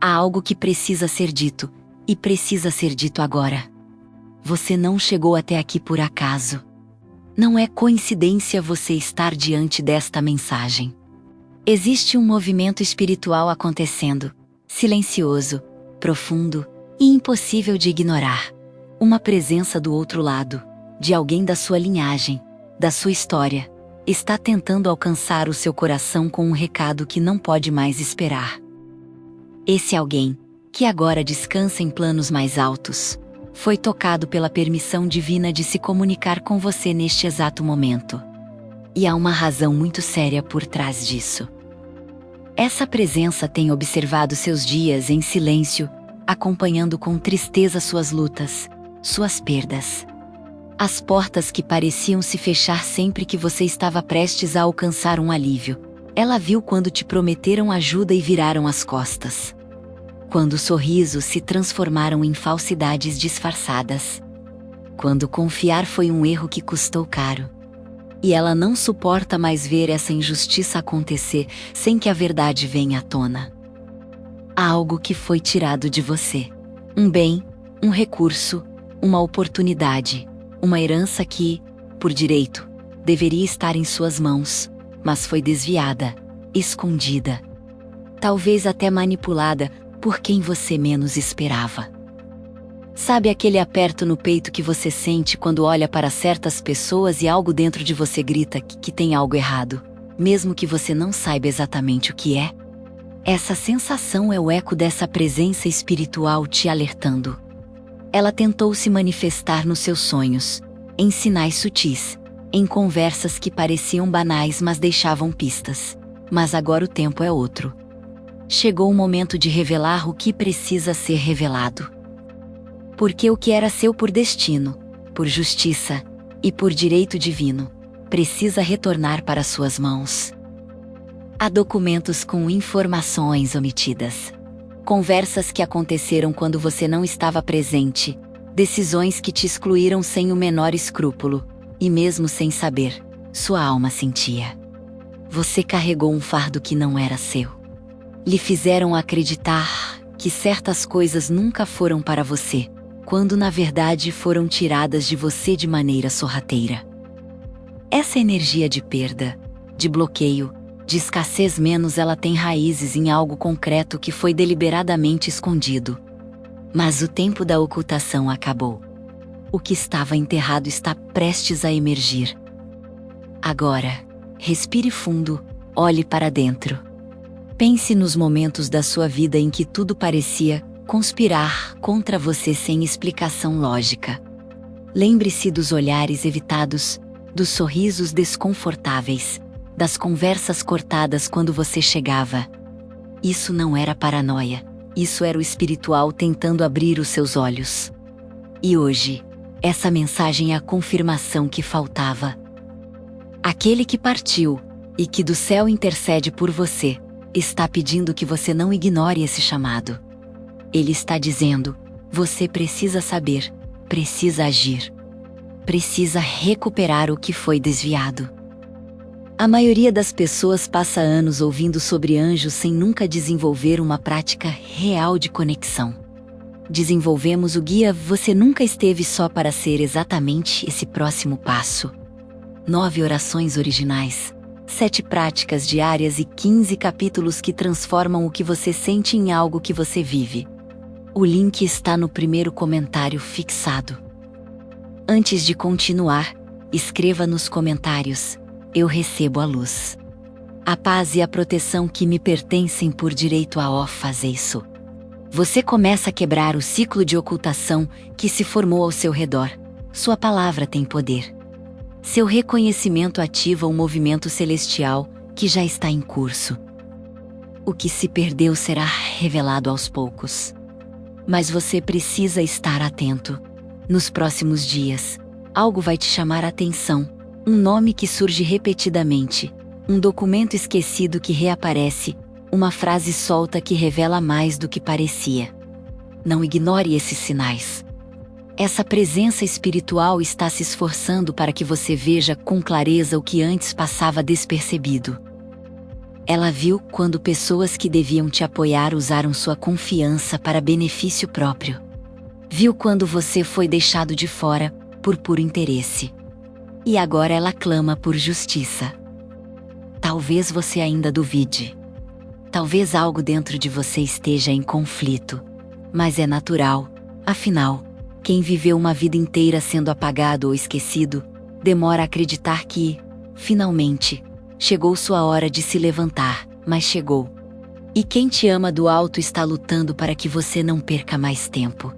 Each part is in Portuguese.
Há algo que precisa ser dito, e precisa ser dito agora. Você não chegou até aqui por acaso. Não é coincidência você estar diante desta mensagem. Existe um movimento espiritual acontecendo, silencioso, profundo e impossível de ignorar. Uma presença do outro lado, de alguém da sua linhagem, da sua história, está tentando alcançar o seu coração com um recado que não pode mais esperar. Esse alguém, que agora descansa em planos mais altos, foi tocado pela permissão divina de se comunicar com você neste exato momento. E há uma razão muito séria por trás disso. Essa presença tem observado seus dias em silêncio, acompanhando com tristeza suas lutas, suas perdas. As portas que pareciam se fechar sempre que você estava prestes a alcançar um alívio, ela viu quando te prometeram ajuda e viraram as costas. Quando sorrisos se transformaram em falsidades disfarçadas. Quando confiar foi um erro que custou caro. E ela não suporta mais ver essa injustiça acontecer sem que a verdade venha à tona. Há algo que foi tirado de você. Um bem, um recurso, uma oportunidade, uma herança que, por direito, deveria estar em suas mãos, mas foi desviada, escondida. Talvez até manipulada por quem você menos esperava. Sabe aquele aperto no peito que você sente quando olha para certas pessoas e algo dentro de você grita que tem algo errado, mesmo que você não saiba exatamente o que é? Essa sensação é o eco dessa presença espiritual te alertando. Ela tentou se manifestar nos seus sonhos, em sinais sutis, em conversas que pareciam banais mas deixavam pistas. Mas agora o tempo é outro. Chegou o momento de revelar o que precisa ser revelado. Porque o que era seu por destino, por justiça e por direito divino, precisa retornar para suas mãos. Há documentos com informações omitidas. Conversas que aconteceram quando você não estava presente, decisões que te excluíram sem o menor escrúpulo, e mesmo sem saber, sua alma sentia. Você carregou um fardo que não era seu. Lhe fizeram acreditar que certas coisas nunca foram para você, quando na verdade foram tiradas de você de maneira sorrateira. Essa energia de perda, de bloqueio, de escassez menos ela tem raízes em algo concreto que foi deliberadamente escondido. Mas o tempo da ocultação acabou. O que estava enterrado está prestes a emergir. Agora, respire fundo, olhe para dentro. Pense nos momentos da sua vida em que tudo parecia conspirar contra você sem explicação lógica. Lembre-se dos olhares evitados, dos sorrisos desconfortáveis, das conversas cortadas quando você chegava. Isso não era paranoia, isso era o espiritual tentando abrir os seus olhos. E hoje, essa mensagem é a confirmação que faltava. Aquele que partiu, e que do céu intercede por você, está pedindo que você não ignore esse chamado. Ele está dizendo, você precisa saber, precisa agir. Precisa recuperar o que foi desviado. A maioria das pessoas passa anos ouvindo sobre anjos sem nunca desenvolver uma prática real de conexão. Desenvolvemos o guia Você Nunca Esteve Só para ser exatamente esse próximo passo. 9 orações originais, 7 práticas diárias e 15 capítulos que transformam o que você sente em algo que você vive. O link está no primeiro comentário fixado. Antes de continuar, escreva nos comentários: eu recebo a luz. A paz e a proteção que me pertencem por direito a fazer isso. Você começa a quebrar o ciclo de ocultação que se formou ao seu redor. Sua palavra tem poder. Seu reconhecimento ativa um movimento celestial que já está em curso. O que se perdeu será revelado aos poucos. Mas você precisa estar atento. Nos próximos dias, algo vai te chamar a atenção. Um nome que surge repetidamente, um documento esquecido que reaparece, uma frase solta que revela mais do que parecia. Não ignore esses sinais. Essa presença espiritual está se esforçando para que você veja com clareza o que antes passava despercebido. Ela viu quando pessoas que deviam te apoiar usaram sua confiança para benefício próprio. Viu quando você foi deixado de fora, por puro interesse. E agora ela clama por justiça. Talvez você ainda duvide. Talvez algo dentro de você esteja em conflito. Mas é natural, afinal, quem viveu uma vida inteira sendo apagado ou esquecido, demora a acreditar que, finalmente, chegou sua hora de se levantar, mas chegou. E quem te ama do alto está lutando para que você não perca mais tempo.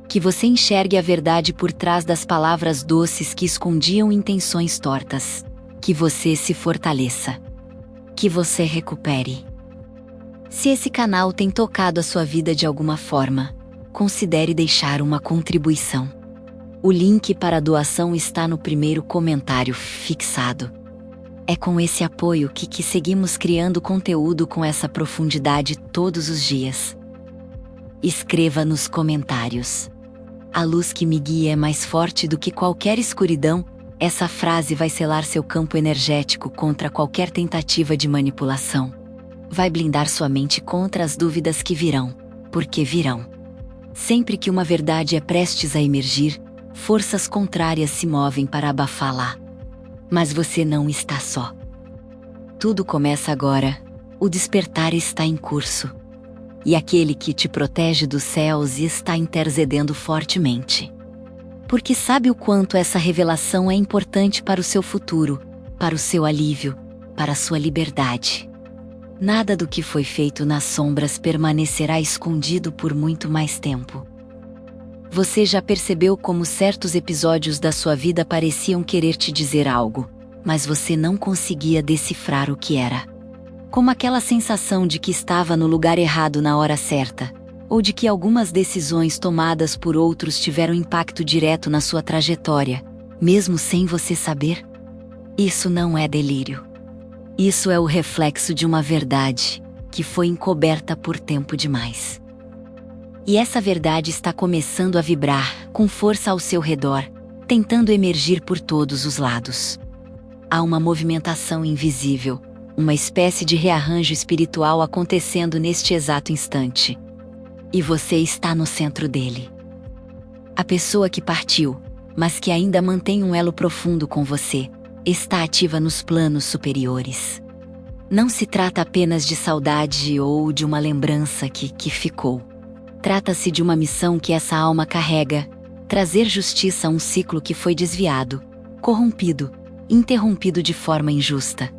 Que você enxergue a verdade por trás das palavras doces que escondiam intenções tortas. Que você se fortaleça. Que você recupere. Se esse canal tem tocado a sua vida de alguma forma, considere deixar uma contribuição. O link para a doação está no primeiro comentário fixado. É com esse apoio que seguimos criando conteúdo com essa profundidade todos os dias. Escreva nos comentários. A luz que me guia é mais forte do que qualquer escuridão. Essa frase vai selar seu campo energético contra qualquer tentativa de manipulação. Vai blindar sua mente contra as dúvidas que virão, porque virão. Sempre que uma verdade é prestes a emergir, forças contrárias se movem para abafá-la. Mas você não está só. Tudo começa agora, o despertar está em curso. E aquele que te protege dos céus está intercedendo fortemente. Porque sabe o quanto essa revelação é importante para o seu futuro, para o seu alívio, para a sua liberdade. Nada do que foi feito nas sombras permanecerá escondido por muito mais tempo. Você já percebeu como certos episódios da sua vida pareciam querer te dizer algo, mas você não conseguia decifrar o que era? Como aquela sensação de que estava no lugar errado na hora certa, ou de que algumas decisões tomadas por outros tiveram impacto direto na sua trajetória, mesmo sem você saber? Isso não é delírio. Isso é o reflexo de uma verdade que foi encoberta por tempo demais. E essa verdade está começando a vibrar com força ao seu redor, tentando emergir por todos os lados. Há uma movimentação invisível, uma espécie de rearranjo espiritual acontecendo neste exato instante. E você está no centro dele. A pessoa que partiu, mas que ainda mantém um elo profundo com você, está ativa nos planos superiores. Não se trata apenas de saudade ou de uma lembrança que ficou. Trata-se de uma missão que essa alma carrega, trazer justiça a um ciclo que foi desviado, corrompido, interrompido de forma injusta.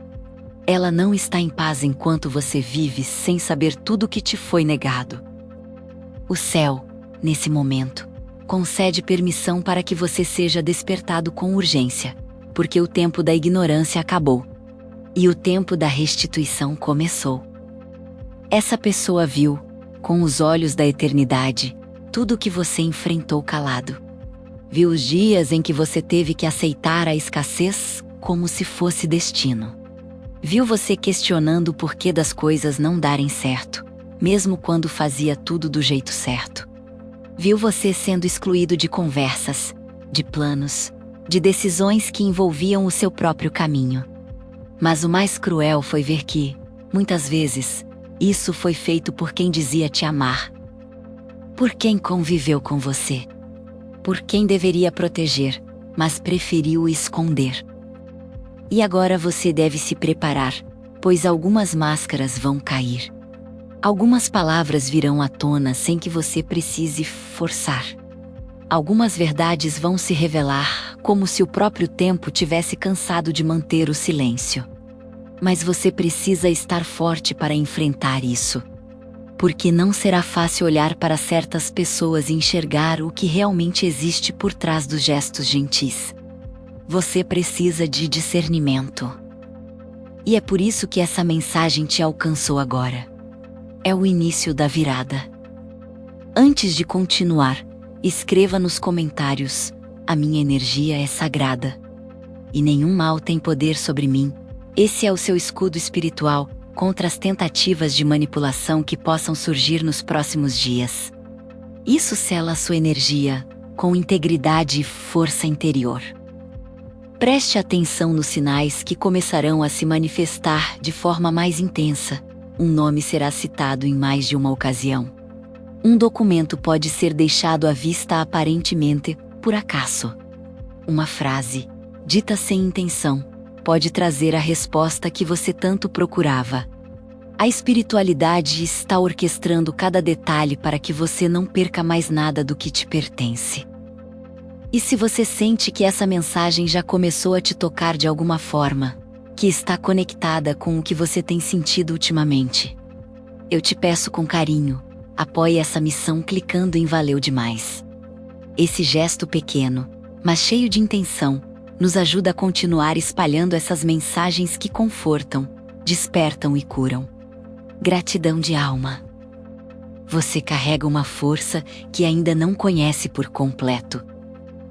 Ela não está em paz enquanto você vive sem saber tudo o que te foi negado. O céu, nesse momento, concede permissão para que você seja despertado com urgência, porque o tempo da ignorância acabou. E o tempo da restituição começou. Essa pessoa viu, com os olhos da eternidade, tudo o que você enfrentou calado. Viu os dias em que você teve que aceitar a escassez como se fosse destino. Viu você questionando o porquê das coisas não darem certo, mesmo quando fazia tudo do jeito certo. Viu você sendo excluído de conversas, de planos, de decisões que envolviam o seu próprio caminho. Mas o mais cruel foi ver que, muitas vezes, isso foi feito por quem dizia te amar. Por quem conviveu com você. Por quem deveria proteger, mas preferiu esconder. E agora você deve se preparar, pois algumas máscaras vão cair. Algumas palavras virão à tona sem que você precise forçar. Algumas verdades vão se revelar, como se o próprio tempo tivesse cansado de manter o silêncio. Mas você precisa estar forte para enfrentar isso. Porque não será fácil olhar para certas pessoas e enxergar o que realmente existe por trás dos gestos gentis. Você precisa de discernimento. E é por isso que essa mensagem te alcançou agora. É o início da virada. Antes de continuar, escreva nos comentários: a minha energia é sagrada. E nenhum mal tem poder sobre mim. Esse é o seu escudo espiritual contra as tentativas de manipulação que possam surgir nos próximos dias. Isso sela a sua energia com integridade e força interior. Preste atenção nos sinais que começarão a se manifestar de forma mais intensa. Um nome será citado em mais de uma ocasião. Um documento pode ser deixado à vista aparentemente por acaso. Uma frase, dita sem intenção, pode trazer a resposta que você tanto procurava. A espiritualidade está orquestrando cada detalhe para que você não perca mais nada do que te pertence. E se você sente que essa mensagem já começou a te tocar de alguma forma, que está conectada com o que você tem sentido ultimamente, eu te peço com carinho, apoie essa missão clicando em Valeu demais. Esse gesto pequeno, mas cheio de intenção, nos ajuda a continuar espalhando essas mensagens que confortam, despertam e curam. Gratidão de alma. Você carrega uma força que ainda não conhece por completo.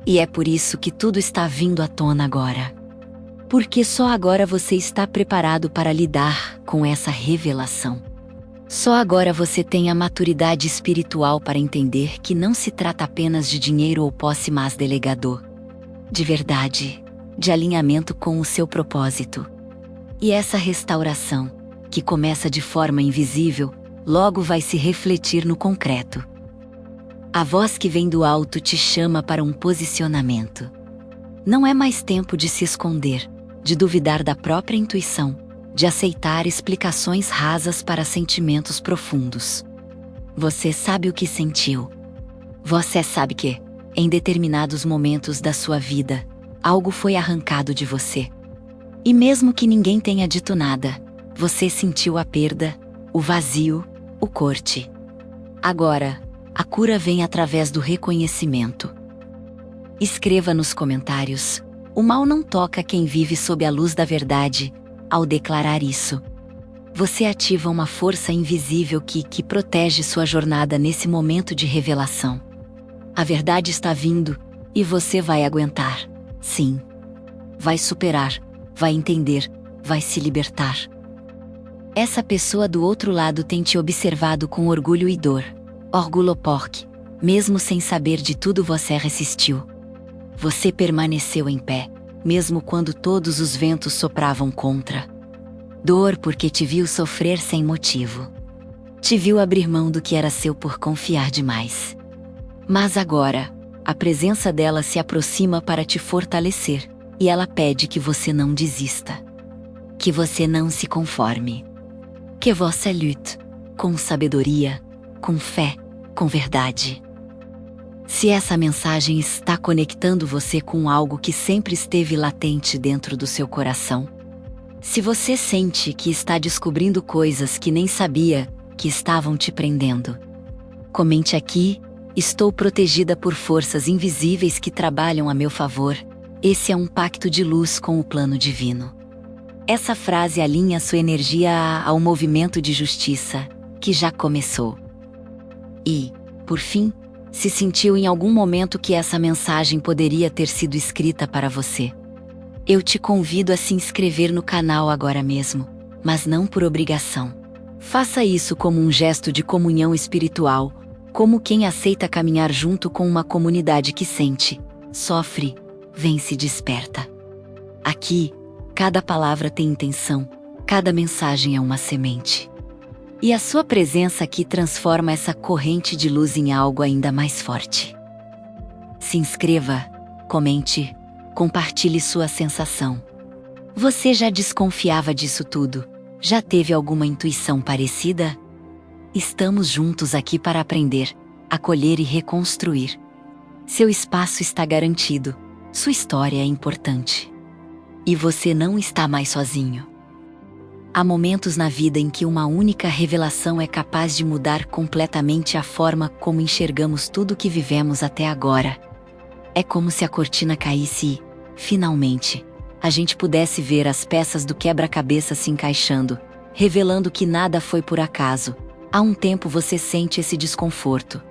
E é por isso que tudo está vindo à tona agora. Porque só agora você está preparado para lidar com essa revelação. Só agora você tem a maturidade espiritual para entender que não se trata apenas de dinheiro ou posse, mas de legado. De verdade, de alinhamento com o seu propósito. E essa restauração, que começa de forma invisível, logo vai se refletir no concreto. A voz que vem do alto te chama para um posicionamento. Não é mais tempo de se esconder, de duvidar da própria intuição, de aceitar explicações rasas para sentimentos profundos. Você sabe o que sentiu. Você sabe que, em determinados momentos da sua vida, algo foi arrancado de você. E mesmo que ninguém tenha dito nada, você sentiu a perda, o vazio, o corte. Agora, a cura vem através do reconhecimento. Escreva nos comentários: o mal não toca quem vive sob a luz da verdade. Ao declarar isso, você ativa uma força invisível que protege sua jornada nesse momento de revelação. A verdade está vindo, e você vai aguentar. Sim. Vai superar, vai entender, vai se libertar. Essa pessoa do outro lado tem te observado com orgulho e dor. Orgulho porque, mesmo sem saber de tudo, você resistiu. Você permaneceu em pé, mesmo quando todos os ventos sopravam contra. Dor porque te viu sofrer sem motivo. Te viu abrir mão do que era seu por confiar demais. Mas agora, a presença dela se aproxima para te fortalecer, e ela pede que você não desista. Que você não se conforme. Que você lute, com sabedoria, com fé, com verdade. Se essa mensagem está conectando você com algo que sempre esteve latente dentro do seu coração, se você sente que está descobrindo coisas que nem sabia que estavam te prendendo, comente aqui: estou protegida por forças invisíveis que trabalham a meu favor. Esse é um pacto de luz com o plano divino. Essa frase alinha sua energia ao movimento de justiça, que já começou. E, por fim, se sentiu em algum momento que essa mensagem poderia ter sido escrita para você, eu te convido a se inscrever no canal agora mesmo, mas não por obrigação. Faça isso como um gesto de comunhão espiritual, como quem aceita caminhar junto com uma comunidade que sente, sofre, vence e desperta. Aqui, cada palavra tem intenção, cada mensagem é uma semente. E a sua presença aqui transforma essa corrente de luz em algo ainda mais forte. Se inscreva, comente, compartilhe sua sensação. Você já desconfiava disso tudo? Já teve alguma intuição parecida? Estamos juntos aqui para aprender, acolher e reconstruir. Seu espaço está garantido, sua história é importante. E você não está mais sozinho. Há momentos na vida em que uma única revelação é capaz de mudar completamente a forma como enxergamos tudo o que vivemos até agora. É como se a cortina caísse e, finalmente, a gente pudesse ver as peças do quebra-cabeça se encaixando, revelando que nada foi por acaso. Há um tempo você sente esse desconforto.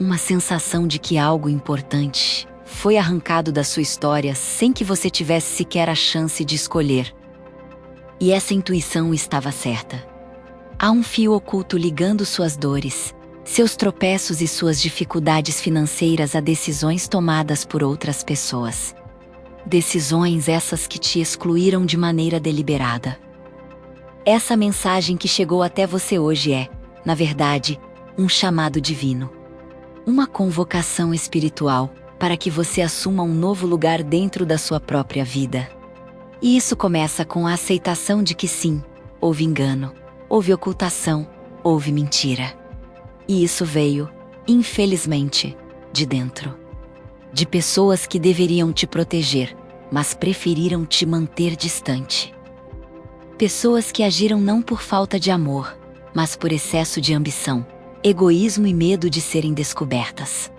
Uma sensação de que algo importante foi arrancado da sua história sem que você tivesse sequer a chance de escolher. E essa intuição estava certa. Há um fio oculto ligando suas dores, seus tropeços e suas dificuldades financeiras a decisões tomadas por outras pessoas. Decisões essas que te excluíram de maneira deliberada. Essa mensagem que chegou até você hoje é, na verdade, um chamado divino. Uma convocação espiritual para que você assuma um novo lugar dentro da sua própria vida. E isso começa com a aceitação de que sim, houve engano, houve ocultação, houve mentira. E isso veio, infelizmente, de dentro. De pessoas que deveriam te proteger, mas preferiram te manter distante. Pessoas que agiram não por falta de amor, mas por excesso de ambição, egoísmo e medo de serem descobertas.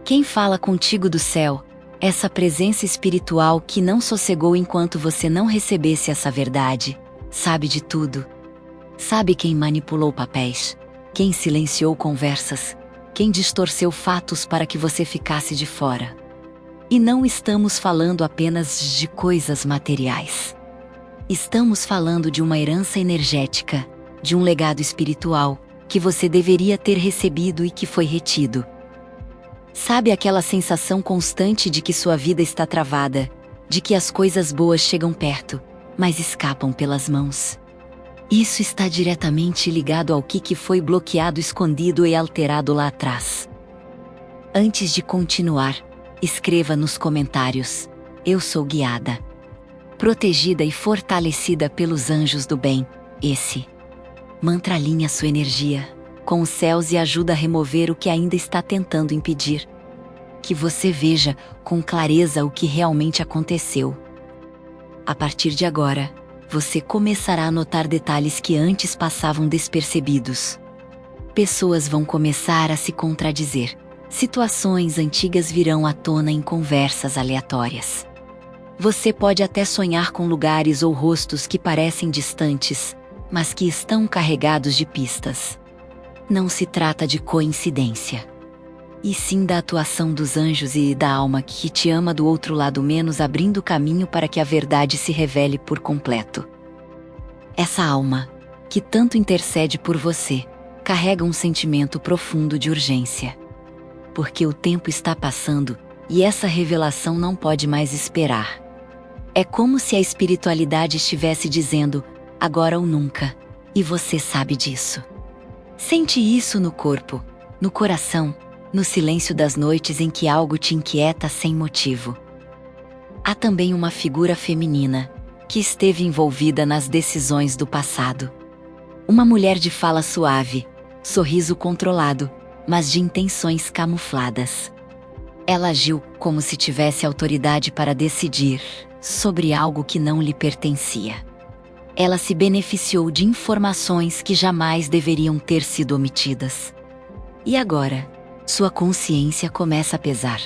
Quem fala contigo do céu, essa presença espiritual que não sossegou enquanto você não recebesse essa verdade, sabe de tudo. Sabe quem manipulou papéis, quem silenciou conversas, quem distorceu fatos para que você ficasse de fora. E não estamos falando apenas de coisas materiais. Estamos falando de uma herança energética, de um legado espiritual, que você deveria ter recebido e que foi retido. Sabe aquela sensação constante de que sua vida está travada, de que as coisas boas chegam perto, mas escapam pelas mãos? Isso está diretamente ligado ao que foi bloqueado, escondido e alterado lá atrás. Antes de continuar, escreva nos comentários: eu sou guiada, protegida e fortalecida pelos anjos do bem. Esse mantra alinha sua energia com os céus e ajuda a remover o que ainda está tentando impedir que você veja com clareza o que realmente aconteceu. A partir de agora, você começará a notar detalhes que antes passavam despercebidos. Pessoas vão começar a se contradizer. Situações antigas virão à tona em conversas aleatórias. Você pode até sonhar com lugares ou rostos que parecem distantes, mas que estão carregados de pistas. Não se trata de coincidência, e sim da atuação dos anjos e da alma que te ama do outro lado, menos abrindo caminho para que a verdade se revele por completo. Essa alma, que tanto intercede por você, carrega um sentimento profundo de urgência. Porque o tempo está passando, e essa revelação não pode mais esperar. É como se a espiritualidade estivesse dizendo, agora ou nunca, e você sabe disso. Sente isso no corpo, no coração, no silêncio das noites em que algo te inquieta sem motivo. Há também uma figura feminina, que esteve envolvida nas decisões do passado. Uma mulher de fala suave, sorriso controlado, mas de intenções camufladas. Ela agiu como se tivesse autoridade para decidir sobre algo que não lhe pertencia. Ela se beneficiou de informações que jamais deveriam ter sido omitidas. E agora, sua consciência começa a pesar.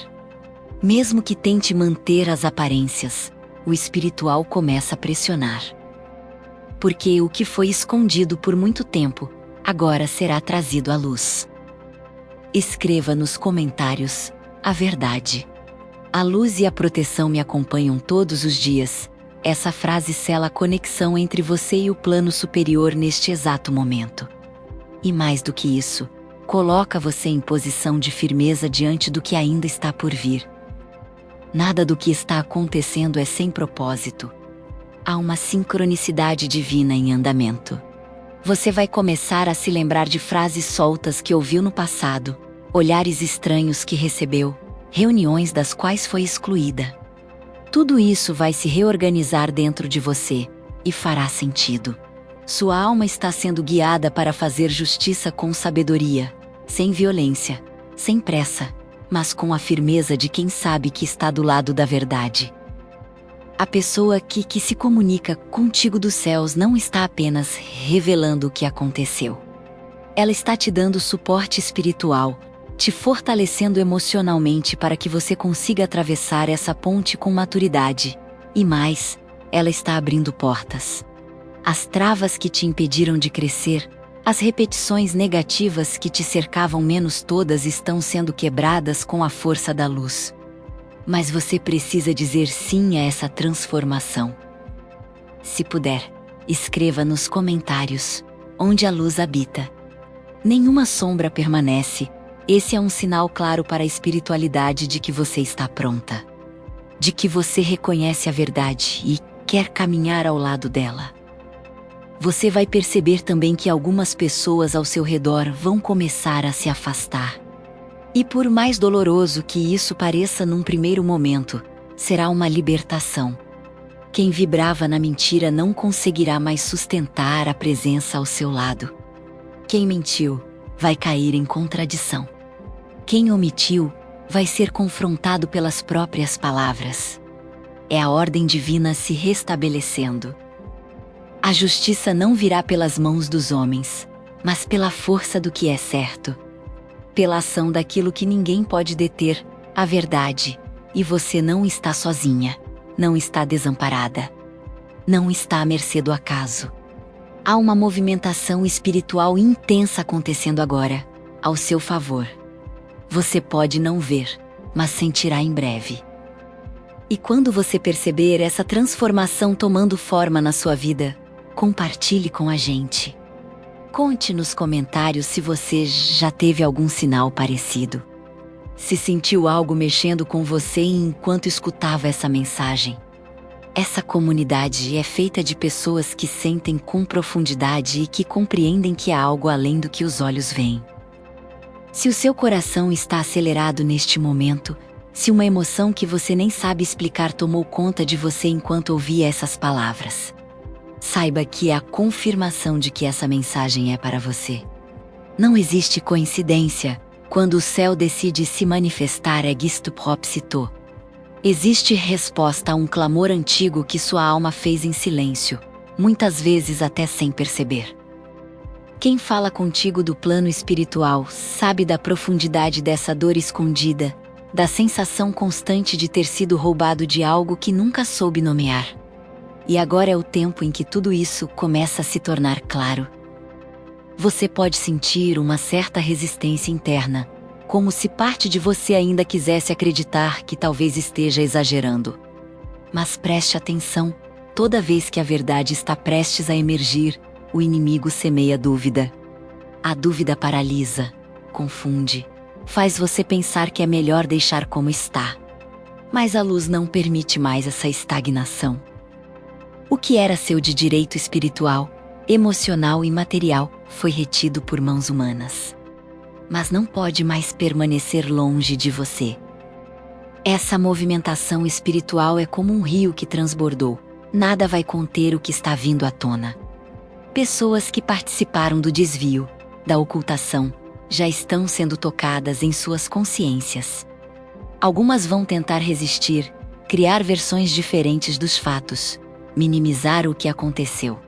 Mesmo que tente manter as aparências, o espiritual começa a pressionar. Porque o que foi escondido por muito tempo, agora será trazido à luz. Escreva nos comentários a verdade. A luz e a proteção me acompanham todos os dias. Essa frase sela a conexão entre você e o plano superior neste exato momento. E mais do que isso, coloca você em posição de firmeza diante do que ainda está por vir. Nada do que está acontecendo é sem propósito. Há uma sincronicidade divina em andamento. Você vai começar a se lembrar de frases soltas que ouviu no passado, olhares estranhos que recebeu, reuniões das quais foi excluída. Tudo isso vai se reorganizar dentro de você, e fará sentido. Sua alma está sendo guiada para fazer justiça com sabedoria, sem violência, sem pressa, mas com a firmeza de quem sabe que está do lado da verdade. A pessoa que se comunica contigo dos céus não está apenas revelando o que aconteceu. Ela está te dando suporte espiritual, te fortalecendo emocionalmente para que você consiga atravessar essa ponte com maturidade. E mais, ela está abrindo portas. As travas que te impediram de crescer, as repetições negativas que te cercavam menos, todas estão sendo quebradas com a força da luz. Mas você precisa dizer sim a essa transformação. Se puder, escreva nos comentários, onde a luz habita. Nenhuma sombra permanece. Esse é um sinal claro para a espiritualidade de que você está pronta. de que você reconhece a verdade e quer caminhar ao lado dela. Você vai perceber também que algumas pessoas ao seu redor vão começar a se afastar. E por mais doloroso que isso pareça num primeiro momento, será uma libertação. Quem vibrava na mentira não conseguirá mais sustentar a presença ao seu lado. Quem mentiu, vai cair em contradição. Quem omitiu, vai ser confrontado pelas próprias palavras. É a ordem divina se restabelecendo. A justiça não virá pelas mãos dos homens, mas pela força do que é certo. Pela ação daquilo que ninguém pode deter, a verdade, e você não está sozinha, não está desamparada. Não está à mercê do acaso. Há uma movimentação espiritual intensa acontecendo agora, ao seu favor. Você pode não ver, mas sentirá em breve. E quando você perceber essa transformação tomando forma na sua vida, compartilhe com a gente. Conte nos comentários se você já teve algum sinal parecido. Se sentiu algo mexendo com você enquanto escutava essa mensagem. Essa comunidade é feita de pessoas que sentem com profundidade e que compreendem que há algo além do que os olhos veem. Se o seu coração está acelerado neste momento, se uma emoção que você nem sabe explicar tomou conta de você enquanto ouvia essas palavras, saiba que é a confirmação de que essa mensagem é para você. Não existe coincidência quando o céu decide se manifestar Egisto Propsito. Existe resposta a um clamor antigo que sua alma fez em silêncio, muitas vezes até sem perceber. Quem fala contigo do plano espiritual sabe da profundidade dessa dor escondida, da sensação constante de ter sido roubado de algo que nunca soube nomear. E agora é o tempo em que tudo isso começa a se tornar claro. Você pode sentir uma certa resistência interna, como se parte de você ainda quisesse acreditar que talvez esteja exagerando. Mas preste atenção, toda vez que a verdade está prestes a emergir, o inimigo semeia dúvida. A dúvida paralisa, confunde, faz você pensar que é melhor deixar como está. Mas a luz não permite mais essa estagnação. O que era seu de direito espiritual, emocional e material foi retido por mãos humanas. Mas não pode mais permanecer longe de você. Essa movimentação espiritual é como um rio que transbordou. Nada vai conter o que está vindo à tona. Pessoas que participaram do desvio, da ocultação, já estão sendo tocadas em suas consciências. Algumas vão tentar resistir, criar versões diferentes dos fatos, minimizar o que aconteceu.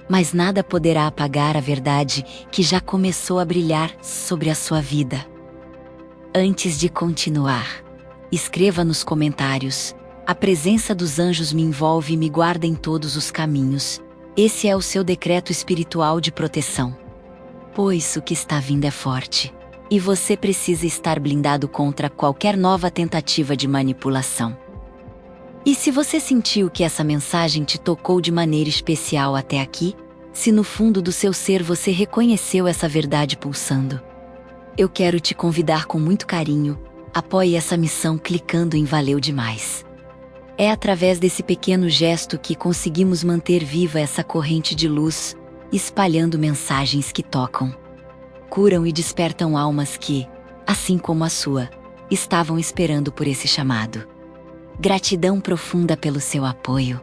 Mas nada poderá apagar a verdade que já começou a brilhar sobre a sua vida. Antes de continuar, escreva nos comentários: a presença dos anjos me envolve e me guarda em todos os caminhos. Esse é o seu decreto espiritual de proteção. Pois o que está vindo é forte, e você precisa estar blindado contra qualquer nova tentativa de manipulação. E se você sentiu que essa mensagem te tocou de maneira especial até aqui, se no fundo do seu ser você reconheceu essa verdade pulsando, eu quero te convidar com muito carinho, apoie essa missão clicando em Valeu Demais. É através desse pequeno gesto que conseguimos manter viva essa corrente de luz, espalhando mensagens que tocam, curam e despertam almas que, assim como a sua, estavam esperando por esse chamado. Gratidão profunda pelo seu apoio.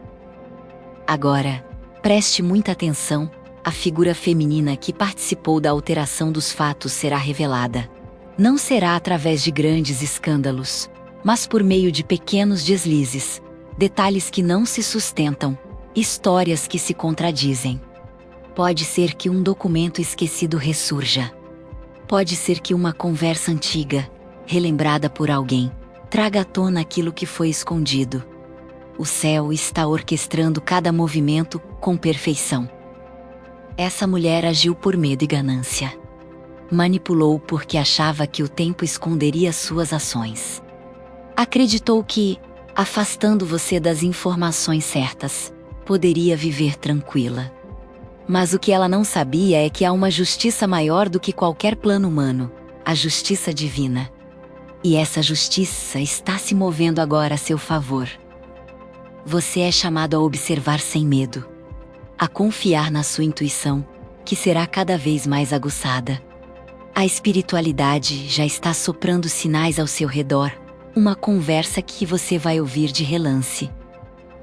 Agora, preste muita atenção, a figura feminina que participou da alteração dos fatos será revelada. Não será através de grandes escândalos, mas por meio de pequenos deslizes, detalhes que não se sustentam, histórias que se contradizem. Pode ser que um documento esquecido ressurja. Pode ser que uma conversa antiga, relembrada por alguém, traga à tona aquilo que foi escondido. O céu está orquestrando cada movimento com perfeição. Essa mulher agiu por medo e ganância. Manipulou porque achava que o tempo esconderia suas ações. Acreditou que, afastando você das informações certas, poderia viver tranquila. Mas o que ela não sabia é que há uma justiça maior do que qualquer plano humano, a justiça divina. E essa justiça está se movendo agora a seu favor. Você é chamado a observar sem medo, a confiar na sua intuição, que será cada vez mais aguçada. A espiritualidade já está soprando sinais ao seu redor, uma conversa que você vai ouvir de relance.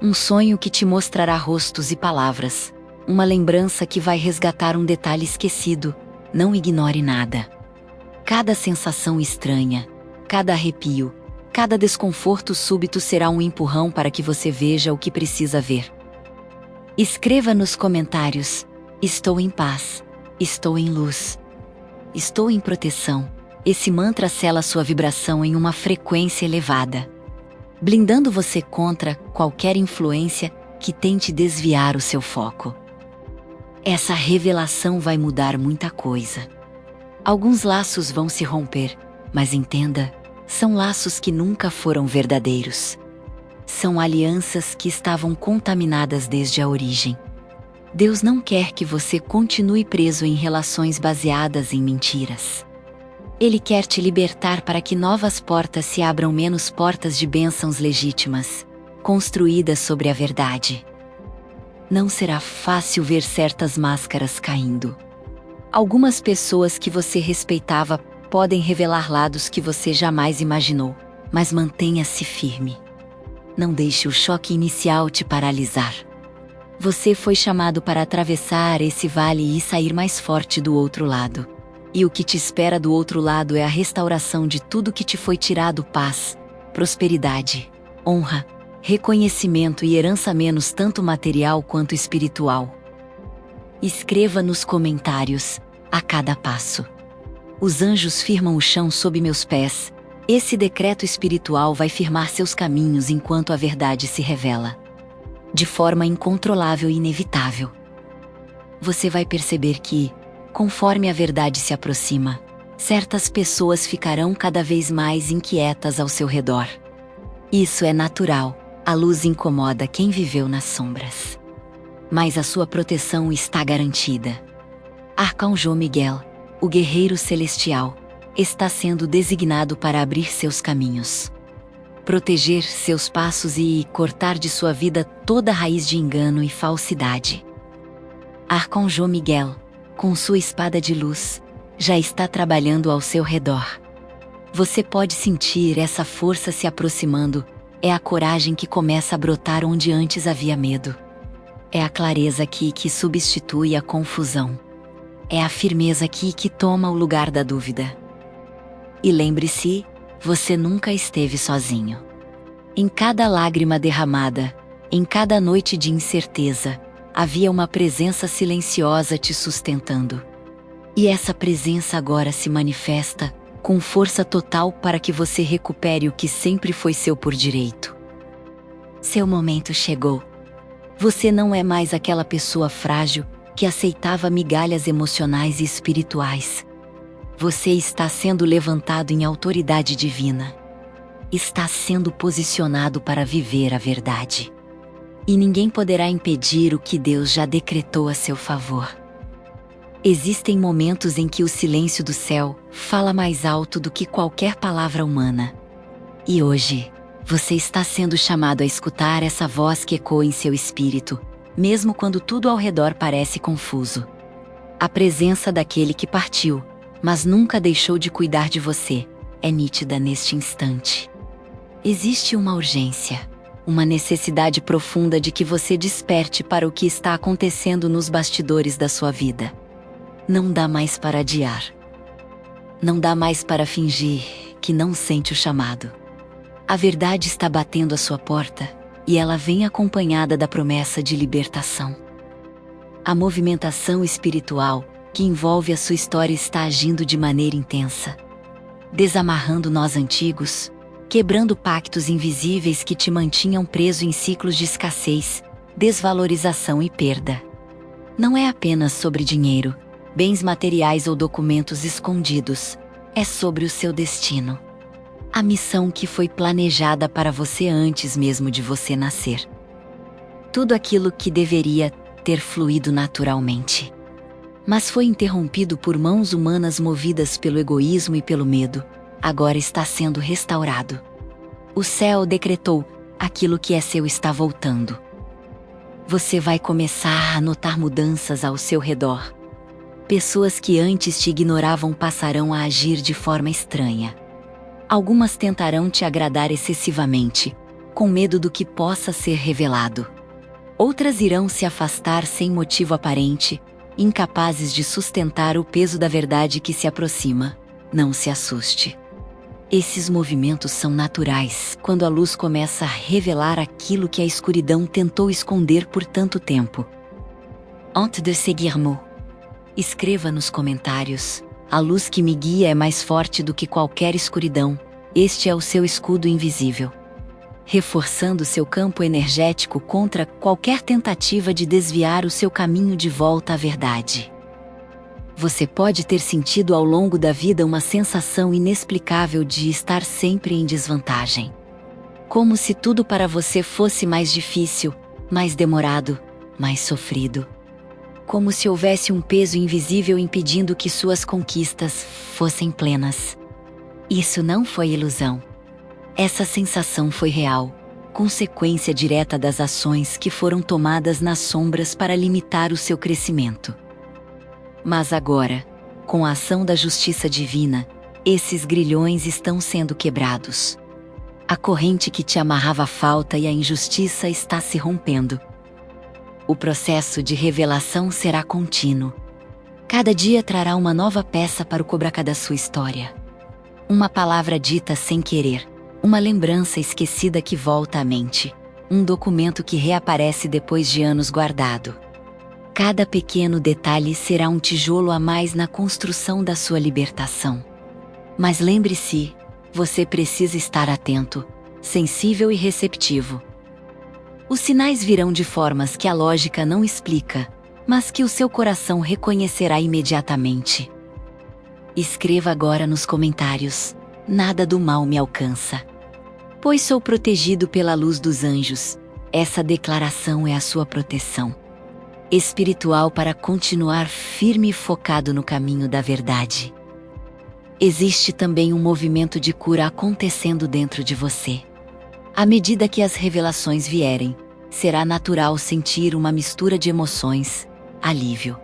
Um sonho que te mostrará rostos e palavras, uma lembrança que vai resgatar um detalhe esquecido. Não ignore nada. Cada sensação estranha, cada arrepio, cada desconforto súbito será um empurrão para que você veja o que precisa ver. Escreva nos comentários: estou em paz, estou em luz, estou em proteção. Esse mantra sela sua vibração em uma frequência elevada, blindando você contra qualquer influência que tente desviar o seu foco. Essa revelação vai mudar muita coisa. Alguns laços vão se romper, mas entenda, são laços que nunca foram verdadeiros. São alianças que estavam contaminadas desde a origem. Deus não quer que você continue preso em relações baseadas em mentiras. Ele quer te libertar para que novas portas se abram, menos portas de bênçãos legítimas, construídas sobre a verdade. Não será fácil ver certas máscaras caindo. Algumas pessoas que você respeitava podem revelar lados que você jamais imaginou, mas mantenha-se firme. Não deixe o choque inicial te paralisar. Você foi chamado para atravessar esse vale e sair mais forte do outro lado. E o que te espera do outro lado é a restauração de tudo que te foi tirado: paz, prosperidade, honra, reconhecimento e herança, menos tanto material quanto espiritual. Escreva nos comentários: a cada passo. Os anjos firmam o chão sob meus pés. Esse decreto espiritual vai firmar seus caminhos enquanto a verdade se revela, de forma incontrolável e inevitável. Você vai perceber que, conforme a verdade se aproxima, certas pessoas ficarão cada vez mais inquietas ao seu redor. Isso é natural, a luz incomoda quem viveu nas sombras. Mas a sua proteção está garantida. Arcanjo Miguel, o guerreiro celestial, está sendo designado para abrir seus caminhos, proteger seus passos e cortar de sua vida toda raiz de engano e falsidade. Arcanjo Miguel, com sua espada de luz, já está trabalhando ao seu redor. Você pode sentir essa força se aproximando. É a coragem que começa a brotar onde antes havia medo. É a clareza aqui que substitui a confusão. É a firmeza aqui que toma o lugar da dúvida. E lembre-se, você nunca esteve sozinho. Em cada lágrima derramada, em cada noite de incerteza, havia uma presença silenciosa te sustentando. E essa presença agora se manifesta com força total para que você recupere o que sempre foi seu por direito. Seu momento chegou. Você não é mais aquela pessoa frágil que aceitava migalhas emocionais e espirituais. Você está sendo levantado em autoridade divina. Está sendo posicionado para viver a verdade. E ninguém poderá impedir o que Deus já decretou a seu favor. Existem momentos em que o silêncio do céu fala mais alto do que qualquer palavra humana. E hoje, você está sendo chamado a escutar essa voz que ecoa em seu espírito, mesmo quando tudo ao redor parece confuso. A presença daquele que partiu, mas nunca deixou de cuidar de você, é nítida neste instante. Existe uma urgência, uma necessidade profunda de que você desperte para o que está acontecendo nos bastidores da sua vida. Não dá mais para adiar. Não dá mais para fingir que não sente o chamado. A verdade está batendo à sua porta, e ela vem acompanhada da promessa de libertação. A movimentação espiritual que envolve a sua história está agindo de maneira intensa, desamarrando nós antigos, quebrando pactos invisíveis que te mantinham preso em ciclos de escassez, desvalorização e perda. Não é apenas sobre dinheiro, bens materiais ou documentos escondidos, é sobre o seu destino. A missão que foi planejada para você antes mesmo de você nascer. Tudo aquilo que deveria ter fluído naturalmente, mas foi interrompido por mãos humanas movidas pelo egoísmo e pelo medo, agora está sendo restaurado. O céu decretou, aquilo que é seu está voltando. Você vai começar a notar mudanças ao seu redor. Pessoas que antes te ignoravam passarão a agir de forma estranha. Algumas tentarão te agradar excessivamente, com medo do que possa ser revelado. Outras irão se afastar sem motivo aparente, incapazes de sustentar o peso da verdade que se aproxima. Não se assuste. Esses movimentos são naturais quando a luz começa a revelar aquilo que a escuridão tentou esconder por tanto tempo. Antes de seguir-me, escreva nos comentários: a luz que me guia é mais forte do que qualquer escuridão. Este é o seu escudo invisível, reforçando seu campo energético contra qualquer tentativa de desviar o seu caminho de volta à verdade. Você pode ter sentido ao longo da vida uma sensação inexplicável de estar sempre em desvantagem. Como se tudo para você fosse mais difícil, mais demorado, mais sofrido. Como se houvesse um peso invisível impedindo que suas conquistas fossem plenas. Isso não foi ilusão. Essa sensação foi real, consequência direta das ações que foram tomadas nas sombras para limitar o seu crescimento. Mas agora, com a ação da justiça divina, esses grilhões estão sendo quebrados. A corrente que te amarrava à falta e à injustiça está se rompendo. O processo de revelação será contínuo. Cada dia trará uma nova peça para o quebrar da sua história. Uma palavra dita sem querer, uma lembrança esquecida que volta à mente, um documento que reaparece depois de anos guardado. Cada pequeno detalhe será um tijolo a mais na construção da sua libertação. Mas lembre-se, você precisa estar atento, sensível e receptivo. Os sinais virão de formas que a lógica não explica, mas que o seu coração reconhecerá imediatamente. Escreva agora nos comentários: nada do mal me alcança, pois sou protegido pela luz dos anjos. Essa declaração é a sua proteção espiritual para continuar firme e focado no caminho da verdade. Existe também um movimento de cura acontecendo dentro de você. À medida que as revelações vierem, será natural sentir uma mistura de emoções: alívio,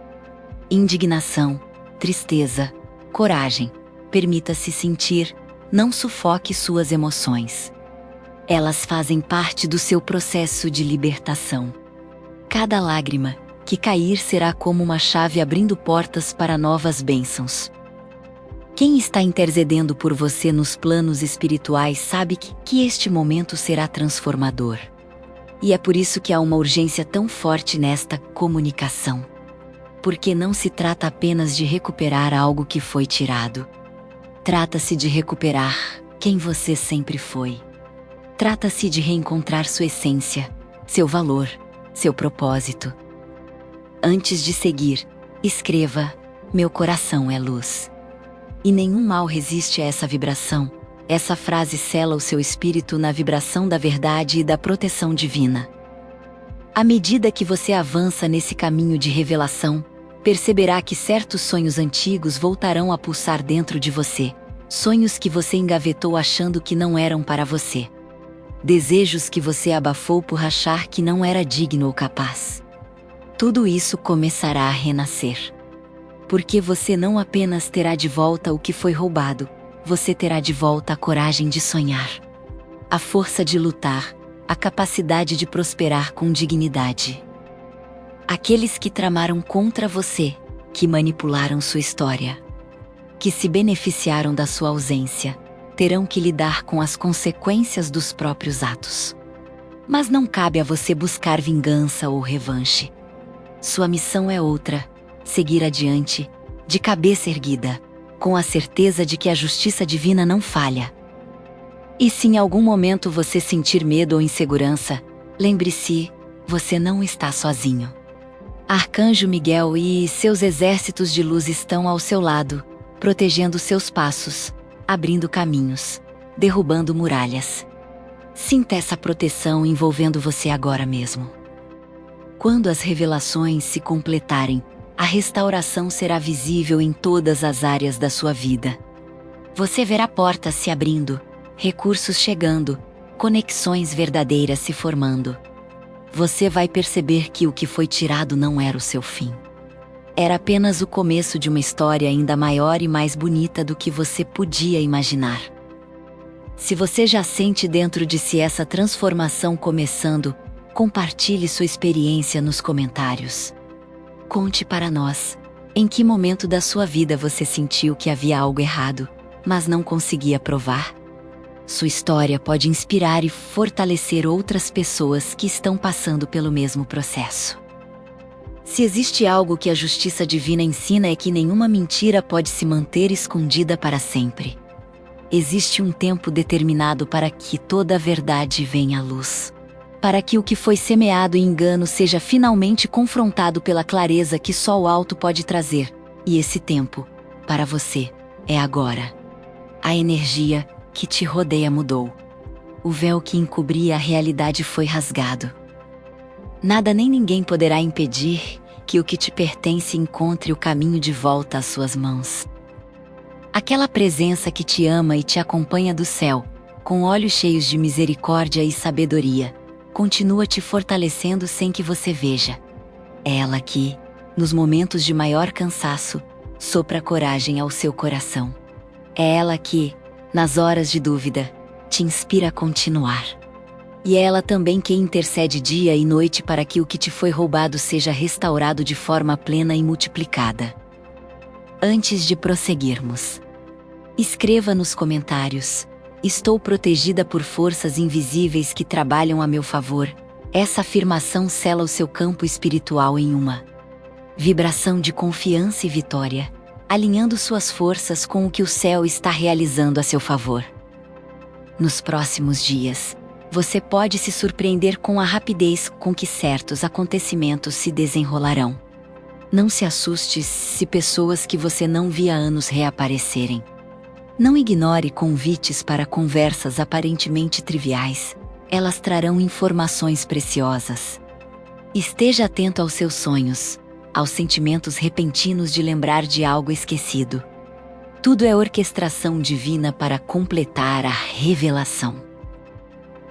indignação, tristeza, coragem. Permita-se sentir, não sufoque suas emoções. Elas fazem parte do seu processo de libertação. Cada lágrima que cair será como uma chave abrindo portas para novas bênçãos. Quem está intercedendo por você nos planos espirituais sabe que este momento será transformador. E é por isso que há uma urgência tão forte nesta comunicação. Porque não se trata apenas de recuperar algo que foi tirado. Trata-se de recuperar quem você sempre foi. Trata-se de reencontrar sua essência, seu valor, seu propósito. Antes de seguir, escreva: meu coração é luz. E nenhum mal resiste a essa vibração. Essa frase sela o seu espírito na vibração da verdade e da proteção divina. À medida que você avança nesse caminho de revelação, perceberá que certos sonhos antigos voltarão a pulsar dentro de você. Sonhos que você engavetou achando que não eram para você. Desejos que você abafou por achar que não era digno ou capaz. Tudo isso começará a renascer. Porque você não apenas terá de volta o que foi roubado, você terá de volta a coragem de sonhar, a força de lutar, a capacidade de prosperar com dignidade. Aqueles que tramaram contra você, que manipularam sua história, que se beneficiaram da sua ausência, terão que lidar com as consequências dos próprios atos. Mas não cabe a você buscar vingança ou revanche. Sua missão é outra: seguir adiante, de cabeça erguida, com a certeza de que a justiça divina não falha. E se em algum momento você sentir medo ou insegurança, lembre-se, você não está sozinho. Arcanjo Miguel e seus exércitos de luz estão ao seu lado, protegendo seus passos, abrindo caminhos, derrubando muralhas. Sinta essa proteção envolvendo você agora mesmo. Quando as revelações se completarem, a restauração será visível em todas as áreas da sua vida. Você verá portas se abrindo, recursos chegando, conexões verdadeiras se formando. Você vai perceber que o que foi tirado não era o seu fim. Era apenas o começo de uma história ainda maior e mais bonita do que você podia imaginar. Se você já sente dentro de si essa transformação começando, compartilhe sua experiência nos comentários. Conte para nós, em que momento da sua vida você sentiu que havia algo errado, mas não conseguia provar? Sua história pode inspirar e fortalecer outras pessoas que estão passando pelo mesmo processo. Se existe algo que a justiça divina ensina é que nenhuma mentira pode se manter escondida para sempre. Existe um tempo determinado para que toda a verdade venha à luz. Para que o que foi semeado em engano seja finalmente confrontado pela clareza que só o alto pode trazer. E esse tempo, para você, é agora. A energia que te rodeia mudou. O véu que encobria a realidade foi rasgado. Nada nem ninguém poderá impedir que o que te pertence encontre o caminho de volta às suas mãos. Aquela presença que te ama e te acompanha do céu, com olhos cheios de misericórdia e sabedoria, continua te fortalecendo sem que você veja. É ela que, nos momentos de maior cansaço, sopra coragem ao seu coração. É ela que, nas horas de dúvida, te inspira a continuar. E é ela também quem intercede dia e noite para que o que te foi roubado seja restaurado de forma plena e multiplicada. Antes de prosseguirmos, escreva nos comentários: estou protegida por forças invisíveis que trabalham a meu favor. Essa afirmação sela o seu campo espiritual em uma vibração de confiança e vitória, alinhando suas forças com o que o céu está realizando a seu favor. Nos próximos dias, você pode se surpreender com a rapidez com que certos acontecimentos se desenrolarão. Não se assuste se pessoas que você não via há anos reaparecerem. Não ignore convites para conversas aparentemente triviais. Elas trarão informações preciosas. Esteja atento aos seus sonhos, aos sentimentos repentinos de lembrar de algo esquecido. Tudo é orquestração divina para completar a revelação.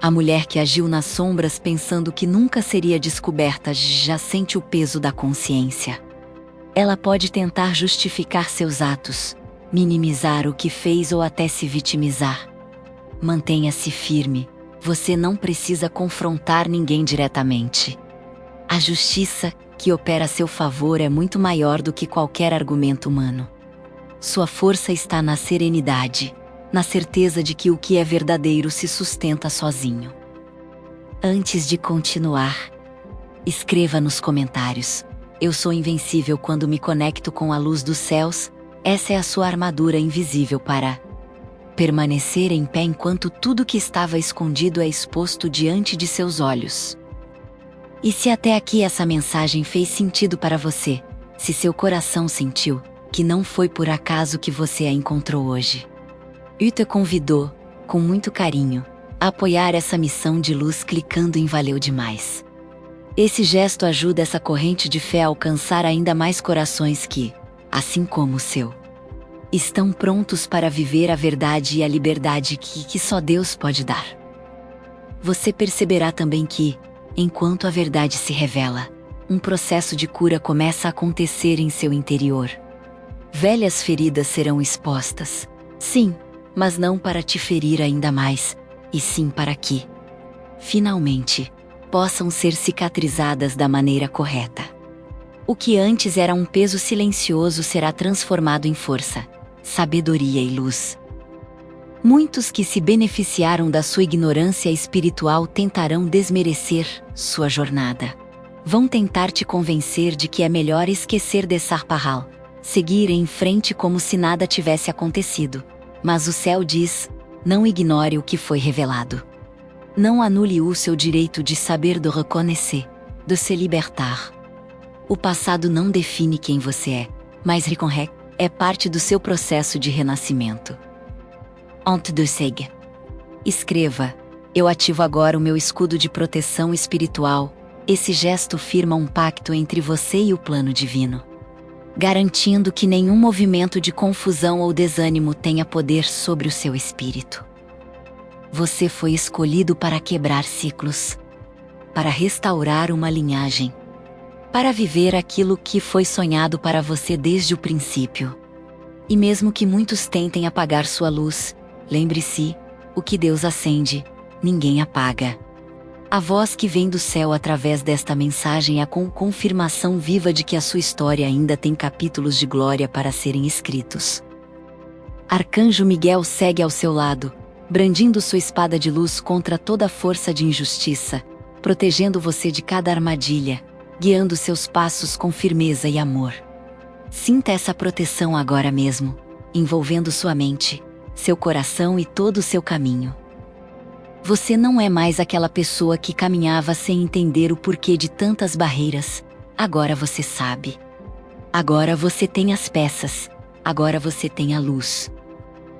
A mulher que agiu nas sombras pensando que nunca seria descoberta já sente o peso da consciência. Ela pode tentar justificar seus atos, minimizar o que fez ou até se vitimizar. Mantenha-se firme, você não precisa confrontar ninguém diretamente. A justiça, que opera a seu favor, é muito maior do que qualquer argumento humano. Sua força está na serenidade, na certeza de que o que é verdadeiro se sustenta sozinho. Antes de continuar, escreva nos comentários: eu sou invencível quando me conecto com a luz dos céus. Essa é a sua armadura invisível para permanecer em pé enquanto tudo que estava escondido é exposto diante de seus olhos. E se até aqui essa mensagem fez sentido para você, se seu coração sentiu que não foi por acaso que você a encontrou hoje, eu te convidou, com muito carinho, a apoiar essa missão de luz clicando em Valeu Demais. Esse gesto ajuda essa corrente de fé a alcançar ainda mais corações que, assim como o seu, estão prontos para viver a verdade e a liberdade que só Deus pode dar. Você perceberá também que, enquanto a verdade se revela, um processo de cura começa a acontecer em seu interior. Velhas feridas serão expostas, sim, mas não para te ferir ainda mais, e sim para que, finalmente, possam ser cicatrizadas da maneira correta. O que antes era um peso silencioso será transformado em força, sabedoria e luz. Muitos que se beneficiaram da sua ignorância espiritual tentarão desmerecer sua jornada. Vão tentar te convencer de que é melhor esquecer de Sarpahal, seguir em frente como se nada tivesse acontecido. Mas o céu diz: não ignore o que foi revelado. Não anule o seu direito de saber, de reconhecer, de se libertar. O passado não define quem você é, mas é parte do seu processo de renascimento. Antes de seguir, escreva: eu ativo agora o meu escudo de proteção espiritual. Esse gesto firma um pacto entre você e o plano divino. garantindo que nenhum movimento de confusão ou desânimo tenha poder sobre o seu espírito. Você foi escolhido para quebrar ciclos, para restaurar uma linhagem, para viver aquilo que foi sonhado para você desde o princípio. E mesmo que muitos tentem apagar sua luz, lembre-se, o que Deus acende, ninguém apaga. A voz que vem do céu através desta mensagem é a confirmação viva de que a sua história ainda tem capítulos de glória para serem escritos. Arcanjo Miguel segue ao seu lado, brandindo sua espada de luz contra toda força de injustiça, protegendo você de cada armadilha, guiando seus passos com firmeza e amor. Sinta essa proteção agora mesmo, envolvendo sua mente, seu coração e todo o seu caminho. Você não é mais aquela pessoa que caminhava sem entender o porquê de tantas barreiras, agora você sabe. Agora você tem as peças, agora você tem a luz.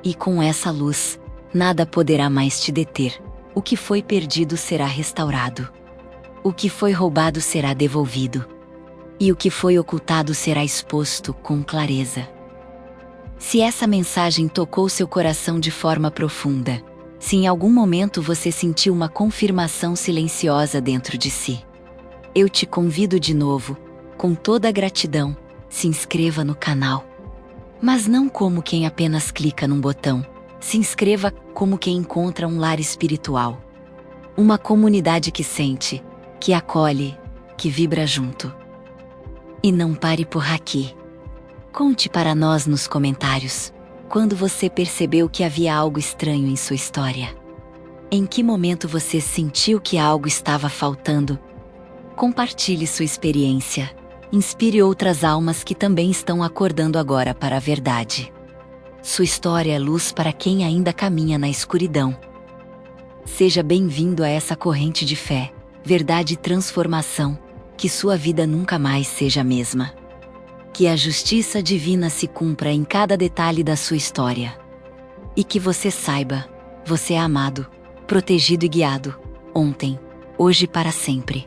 E com essa luz, nada poderá mais te deter. O que foi perdido será restaurado. O que foi roubado será devolvido. E o que foi ocultado será exposto com clareza. Se essa mensagem tocou seu coração de forma profunda, se em algum momento você sentiu uma confirmação silenciosa dentro de si, eu te convido de novo, com toda a gratidão, se inscreva no canal. Mas não como quem apenas clica num botão, se inscreva como quem encontra um lar espiritual. Uma comunidade que sente, que acolhe, que vibra junto. E não pare por aqui. Conte para nós nos comentários, quando você percebeu que havia algo estranho em sua história. Em que momento você sentiu que algo estava faltando? Compartilhe sua experiência. Inspire outras almas que também estão acordando agora para a verdade. Sua história é luz para quem ainda caminha na escuridão. Seja bem-vindo a essa corrente de fé, verdade e transformação, que sua vida nunca mais seja a mesma. Que a justiça divina se cumpra em cada detalhe da sua história. E que você saiba, você é amado, protegido e guiado, ontem, hoje e para sempre.